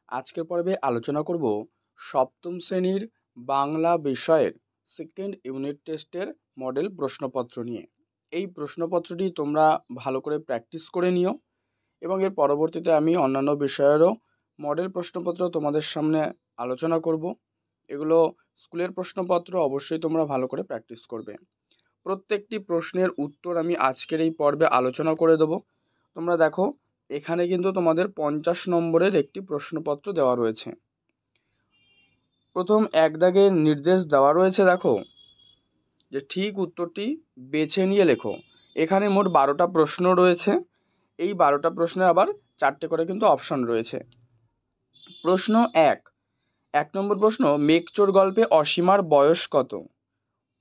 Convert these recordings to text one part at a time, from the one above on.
আজকের পর্বে আলোচনা করব সপ্তম শ্রেণীর বাংলা বিষয়ের সেকেন্ড ইউনিট টেস্টের মডেল প্রশ্নপত্র নিয়ে। এই প্রশ্নপত্রটি তোমরা ভালো করে প্র্যাকটিস করে নিও এবং এর পরবর্তীতে আমি অন্যান্য বিষয়েরও মডেল প্রশ্নপত্র তোমাদের সামনে আলোচনা করব। এগুলো স্কুলের প্রশ্নপত্র, অবশ্যই তোমরা ভালো করে প্র্যাকটিস করবে। প্রত্যেকটি প্রশ্নের উত্তর আমি আজকের এই পর্বে আলোচনা করে দেব। তোমরা দেখো, এখানে কিন্তু তোমাদের 50 নম্বরের একটি প্রশ্নপত্র দেওয়া রয়েছে। প্রথম এক দাগে নির্দেশ দেওয়া রয়েছে, দেখো যে ঠিক উত্তরটি বেছে নিয়ে লেখো। এখানে মোট 12টা প্রশ্ন রয়েছে। এই 12টা প্রশ্নে আবার 4টে করে কিন্তু অপশন রয়েছে। প্রশ্ন 1 নম্বর প্রশ্ন, মেঘচোর গল্পে অসীমার বয়স কত?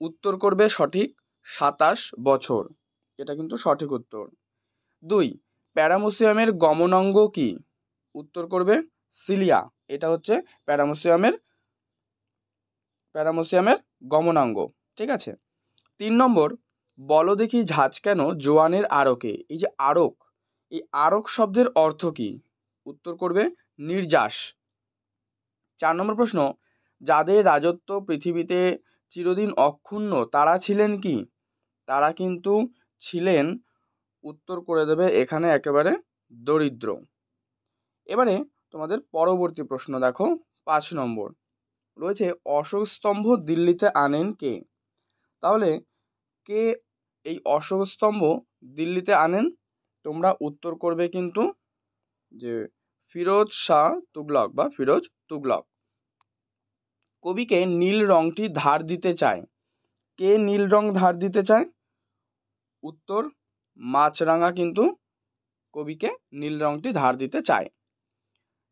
উত্তর করবে সঠিক 27 বছর, এটা কিন্তু সঠিক উত্তর। 2 প্যারামোসিয়ামের গমনাঙ্গ কি? উত্তর করবে সিলিয়া, এটা হচ্ছে প্যারামোসিয়ামের গমনাঙ্গ। ঠিক আছে। 3 নম্বর, বলো দেখি ঝাঁজ কেন জোয়ানের আরকে? এই যে আরক, এই আরক শব্দের অর্থ কি? উত্তর করবে নির্যাস। 4 নম্বর প্রশ্ন, যাদের রাজত্ব পৃথিবীতে চিরদিন অক্ষুণ্ণ তারা ছিলেন কি? তারা কিন্তু ছিলেন, উত্তর করে দেবে এখানে একেবারে দরিদ্র। এবারে তোমাদের পরবর্তী প্রশ্ন দেখো, 5 নম্বর রয়েছে, অশোক স্তম্ভ দিল্লিতে আনেন কে? তাহলে কে এই অশোক স্তম্ভ দিল্লিতে আনেন? তোমরা উত্তর করবে কিন্তু যে ফিরোজ শাহ তুগলক বা ফিরোজ তুগলক। কবিকে নীল রংটি ধার দিতে চায়, কে নীল রং ধার দিতে চায়? উত্তর মাছরাঙা কিন্তু কবিকে নীল রংটি ধার দিতে চায়।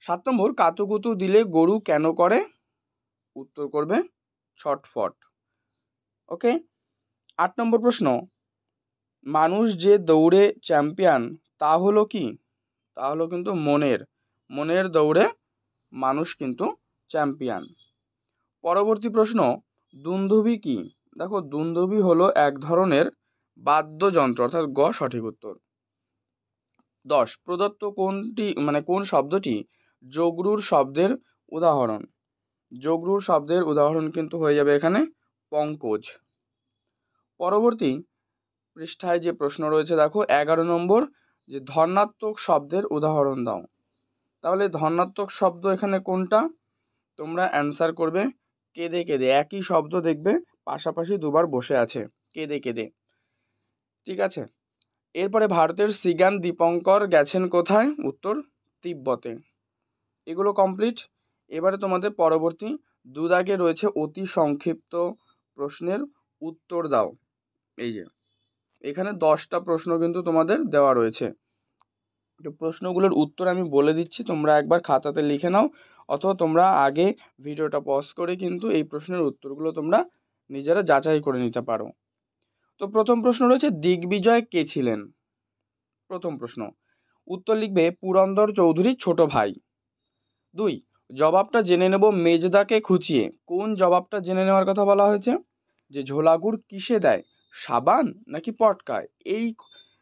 7 নম্বর, কাতুকুতু দিলে গরু কেন করে? উত্তর করবে ছটফট। ওকে। 8 নম্বর প্রশ্ন, মানুষ যে দৌড়ে চ্যাম্পিয়ন তা হলো কি? তা হলো কিন্তু মনের দৌড়ে মানুষ কিন্তু চ্যাম্পিয়ন। পরবর্তী প্রশ্ন, দুন্দুভি কি? দেখো, দুন্দুভি হলো এক ধরনের বাদ্যযন্ত্র, অর্থাৎ গ সঠিক উত্তর। 10 প্রদত্ত কোন শব্দটি যোগরূঢ় শব্দের উদাহরণ? যোগরূঢ় শব্দের উদাহরণ কিন্তু হয়ে যাবে এখানে পঙ্কজ। পরবর্তী পৃষ্ঠায় যে প্রশ্ন রয়েছে দেখো, 11 নম্বর, যে ধনাত্মক শব্দের উদাহরণ দাও। তাহলে ধনাত্মক শব্দ এখানে কোনটা? তোমরা অ্যান্সার করবে কেঁদে কেঁদে। একই শব্দ দেখবে পাশাপাশি দুবার বসে আছে, কেঁদে কেঁদে। ঠিক আছে। এরপরে ভারতের সিগান দীপঙ্কর গেছেন কোথায়? উত্তর তিব্বতে। এগুলো কমপ্লিট। এবারে তোমাদের পরবর্তী 2 দাগে রয়েছে অতি সংক্ষিপ্ত প্রশ্নের উত্তর দাও। এই যে এখানে 10টা প্রশ্ন কিন্তু তোমাদের দেওয়া রয়েছে। তো প্রশ্নগুলোর উত্তর আমি বলে দিচ্ছি, তোমরা একবার খাতাতে লিখে নাও, অথবা তোমরা আগে ভিডিওটা পজ করে কিন্তু এই প্রশ্নের উত্তরগুলো তোমরা নিজেরা যাচাই করে নিতে পারো। তো প্রথম প্রশ্ন রয়েছে, দিগ্বিজয় কে ছিলেন? প্রথম প্রশ্ন, উত্তর লিখবে পুরন্দর চৌধুরীর ছোট ভাই। 2 জবাবটা জেনে নেব মেজদাকে খুঁচিয়ে। কোন জবাবটা জেনে নেওয়ার কথা বলা হয়েছে? যে ঝোলাগুড় কিসে দেয়, সাবান নাকি পটকায়? এই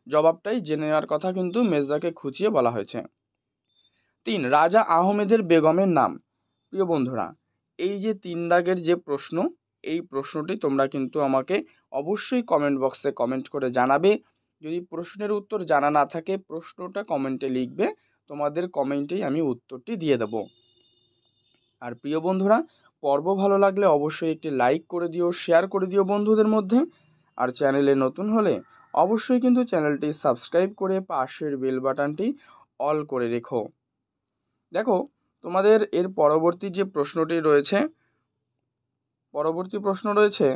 জবাবটাই জেনে নেওয়ার কথা কিন্তু মেজদাকে খুঁচিয়ে বলা হয়েছে। 3 রাজা আহমেদের বেগমের নাম। প্রিয় বন্ধুরা, এই যে 3 দাগের যে প্রশ্ন, এই প্রশ্নটি তোমরা কিন্তু আমাকে অবশ্যই কমেন্ট বক্সে কমেন্ট করে জানাবে। যদি প্রশ্নের উত্তর জানা না থাকে, প্রশ্নটা কমেন্টে লিখবে, তোমাদের কমেন্টেই আমি উত্তরটি দিয়ে দেব। আর প্রিয় বন্ধুরা, পর্ব ভালো লাগলে অবশ্যই একটি লাইক করে দিও, শেয়ার করে দিও বন্ধুদের মধ্যে। আর চ্যানেলে নতুন হলে অবশ্যই কিন্তু চ্যানেলটি সাবস্ক্রাইব করে পাশের বেল বাটনটি অল করে রেখো। দেখো, তোমাদের এর পরবর্তী যে প্রশ্নটি রয়েছে, পরবর্তী প্রশ্ন রয়েছে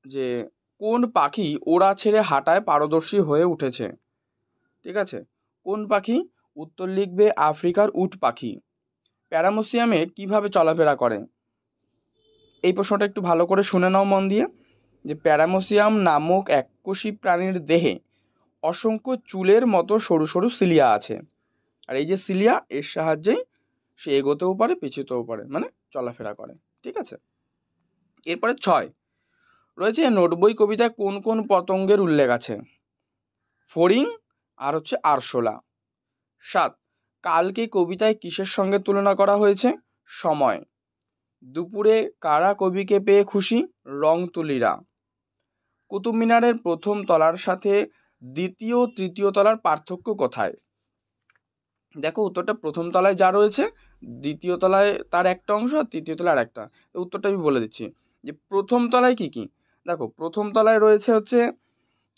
যে কোন পাখি ওড়া ছেড়ে হাঁটায় পারদর্শী হয়ে উঠেছে? ঠিক আছে, কোন পাখি? উত্তর লিখবে আফ্রিকার উট পাখি। প্যারামোসিয়ামে কিভাবে চলাফেরা করে? এই প্রশ্নটা একটু ভালো করে শুনে নাও মন দিয়ে। যে প্যারামোসিয়াম নামক এককোষী প্রাণীর দেহে অসংখ্য চুলের মতো সরু সরু সিলিয়া আছে। আর এই যে সিলিয়া, এর সাহায্যেই সে এগোতেও পারে, পিছুতেও পারে, মানে চলাফেরা করে। ঠিক আছে। এরপরে 6 রয়েছে, নোট বই কবিতায় কোন কোন পতঙ্গের উল্লেখ আছে? ফড়িং আর হচ্ছে আরশোলা। 7 কালকে কবিতায় কিসের সঙ্গে তুলনা করা হয়েছে? সময়। দুপুরে কারা কবিকে পেয়ে খুশি? রংতুলিরা। কুতুব মিনারের প্রথম তলার সাথে দ্বিতীয় তৃতীয় তলার পার্থক্য কোথায়? দেখো উত্তরটা প্রথম তলায় যা রয়েছে দ্বিতীয় তলায় তার একটা অংশ আর তৃতীয় তলায় আর একটা। উত্তরটা আমি বলে দিচ্ছি যে প্রথম তলায় কি কি। দেখো প্রথম তলায় রয়েছে হচ্ছে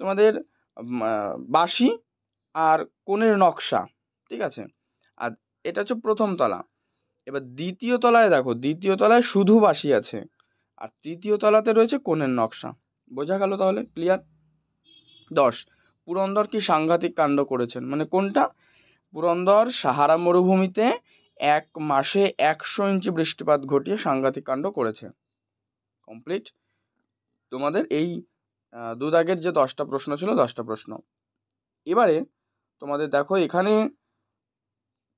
তোমাদের বাঁশি আর কোণের নকশা, ঠিক আছে, আর এটা হচ্ছে প্রথম তলা। এবার দ্বিতীয় তলায় দেখো, দ্বিতীয় তলায় শুধু বাঁশি আছে আর তৃতীয় তলাতে রয়েছে কোণের নকশা। বোঝা গেল তাহলে? ক্লিয়ার? 10, পুরন্দর কি সাংঘাতিক কাণ্ড করেছেন? মানে কোনটা? পুরন্দর সাহারা মরুভূমিতে 1 মাসে 100 ইঞ্চি বৃষ্টিপাত ঘটিয়ে সাংঘাতিক কাণ্ড করেছে। কমপ্লিট তোমাদের এই 2 দাগের যে 10টা প্রশ্ন ছিল, 10টা প্রশ্ন। এবারে তোমাদের দেখো এখানে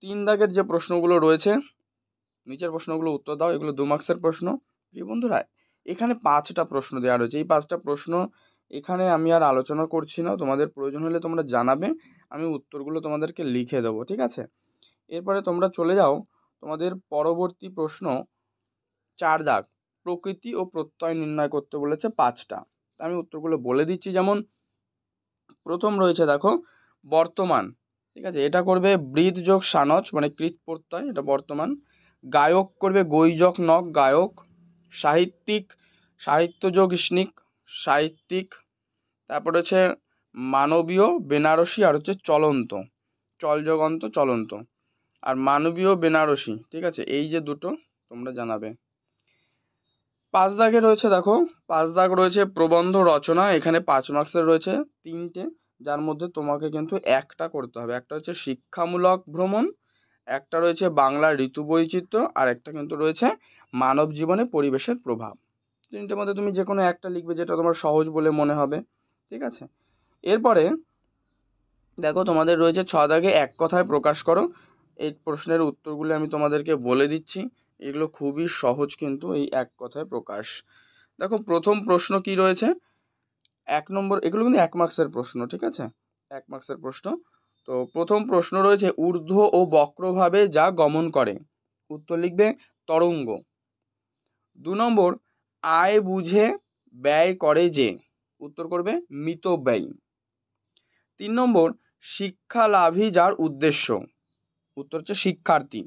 3 দাগের যে প্রশ্নগুলো রয়েছে, নিচের প্রশ্নগুলো উত্তর দাও। এগুলো 2 মার্কসের প্রশ্ন। প্রিয় বন্ধুরা, এখানে 5টা প্রশ্ন দেওয়া রয়েছে। এই 5টা প্রশ্ন এখানে আমি আর আলোচনা করছি না, তোমাদের প্রয়োজন হলে তোমরা জানাবে, আমি উত্তরগুলো তোমাদেরকে লিখে দেবো, ঠিক আছে? এরপরে তোমরা চলে যাও তোমাদের পরবর্তী প্রশ্ন 4 দাগ, প্রকৃতি ও প্রত্যয় নির্ণয় করতে বলেছে 5টা। আমি উত্তরগুলো বলে দিচ্ছি। যেমন প্রথম রয়েছে দেখো বর্তমান, ঠিক আছে, এটা করবে বৃদ্ধ যোগ সানচ মানে কৃত প্রত্যয়, এটা বর্তমান। গায়ক করবে গৈজক নক গায়ক। সাহিত্যিক সাহিত্য যোগ স্নিক সাহিত্যিক। তারপর হচ্ছে মানবীয় বেনারসি আর হচ্ছে চলন্ত, চল জগন্ত চলন্ত। আর মানবীয় বেনারসি, ঠিক আছে, এই যে দুটো তোমরা জানাবে। 5 দাগে রয়েছে দেখো, 5 দাগ রয়েছে প্রবন্ধ রচনা। এখানে 5 মার্কসের রয়েছে 3টে, যার মধ্যে তোমাকে কিন্তু একটা করতে হবে। একটা হচ্ছে শিক্ষামূলক ভ্রমণ, একটা রয়েছে বাংলা ঋতু বৈচিত্র্য, আর একটা কিন্তু রয়েছে মানব জীবনে পরিবেশের প্রভাব। 3টের মধ্যে তুমি যে কোনো একটা লিখবে যেটা তোমার সহজ বলে মনে হবে, ঠিক আছে? এরপরে দেখো তোমাদের রয়েছে 6 দাগে এক কথায় প্রকাশ করো। এই প্রশ্নের উত্তরগুলো আমি তোমাদেরকে বলে দিচ্ছি, এগুলো খুবই সহজ কিন্তু এই এক কথায় প্রকাশ। দেখো প্রথম প্রশ্ন কি রয়েছে, 1 নম্বর, এগুলো কিন্তু 1 মার্কসের প্রশ্ন, ঠিক আছে, 1 মার্কসের প্রশ্ন। তো প্রথম প্রশ্ন রয়েছে ঊর্ধ্ব ও বক্রভাবে যা গমন করে, উত্তর লিখবে তরঙ্গ। 2 নম্বর, আয় বুঝে ব্যয় করে যে, উত্তর করবে মিতব্যয়ী। 3 নম্বর, শিক্ষা লাভই যার উদ্দেশ্য, উত্তর হচ্ছে শিক্ষার্থী।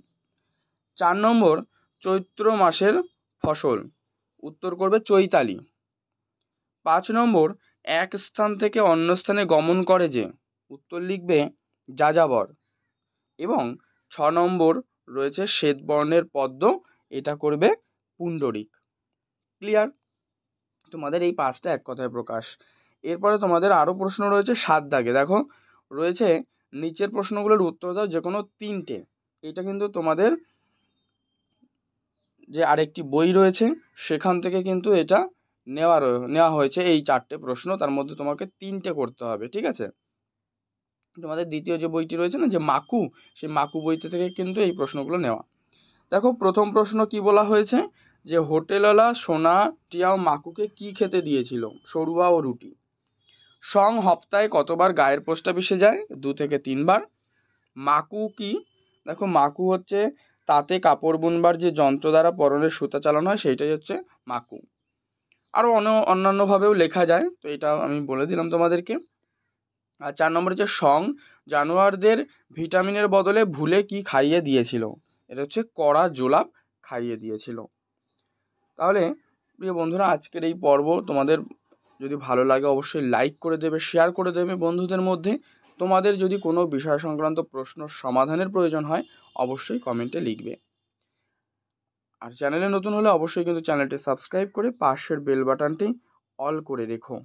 4 নম্বর, চৈত্র মাসের ফসল, উত্তর করবে চৈতালি। 5 নম্বর, এক স্থান থেকে অন্য স্থানে গমন করে যে, উত্তর লিখবে যাযাবর। এবং 6 নম্বর রয়েছে শ্বেতবর্ণের পদ্ম, এটা করবে পুণ্ডরিক। ক্লিয়ার? তোমাদের এই 5টা এক কথায় প্রকাশ। এরপরে তোমাদের আরও প্রশ্ন রয়েছে 7 দাগে। দেখো রয়েছে নিচের প্রশ্নগুলোর উত্তর দাও যে কোনো 3টে। এটা কিন্তু তোমাদের যে আরেকটি বই রয়েছে সেখান থেকে কিন্তু এটা নেওয়া হয়েছে। এই 4টে প্রশ্ন, তার মধ্যে তোমাকে 3টে করতে হবে, ঠিক আছে? তোমাদের দ্বিতীয় যে বইটি রয়েছে না, যে মাকু, সেই মাকু বইতে থেকে কিন্তু এই প্রশ্নগুলো নেওয়া। দেখো প্রথম প্রশ্ন কি বলা হয়েছে, যে হোটেলওয়ালা সোনা টিয়াও মাকুকে কি খেতে দিয়েছিল? সরুয়া ও রুটি। সং হপ্তায় কতবার গায়ের পোস্ট অফিসে যায়? 2 থেকে 3 বার। মাকু কি? দেখো মাকু হচ্ছে তাতে কাপড় বুনবার যে যন্ত্র দ্বারা পরনের সুতা চালানো হয়, সেইটাই হচ্ছে মাকু। আরও অন্যান্যভাবেও লেখা যায়, তো এটা আমি বলে দিলাম তোমাদেরকে। আর 4 নম্বর হচ্ছে সং জানোয়ারদের ভিটামিনের বদলে ভুলে কি খাইয়ে দিয়েছিল? এটা হচ্ছে কড়া জোলাপ খাইয়ে দিয়েছিল। তাহলে প্রিয় বন্ধুরা, আজকের এই পর্ব তোমাদের যদি ভালো লাগে অবশ্যই লাইক করে দেবে, শেয়ার করে দেবে বন্ধুদের মধ্যে। তোমাদের যদি কোনো বিষয় সংক্রান্ত প্রশ্ন সমাধানের প্রয়োজন হয় অবশ্যই কমেন্টে লিখবে। আর চ্যানেলে নতুন হলে অবশ্যই কিন্তু চ্যানেলটি সাবস্ক্রাইব করে পাশের বেল বাটনটি অল করে রেখো।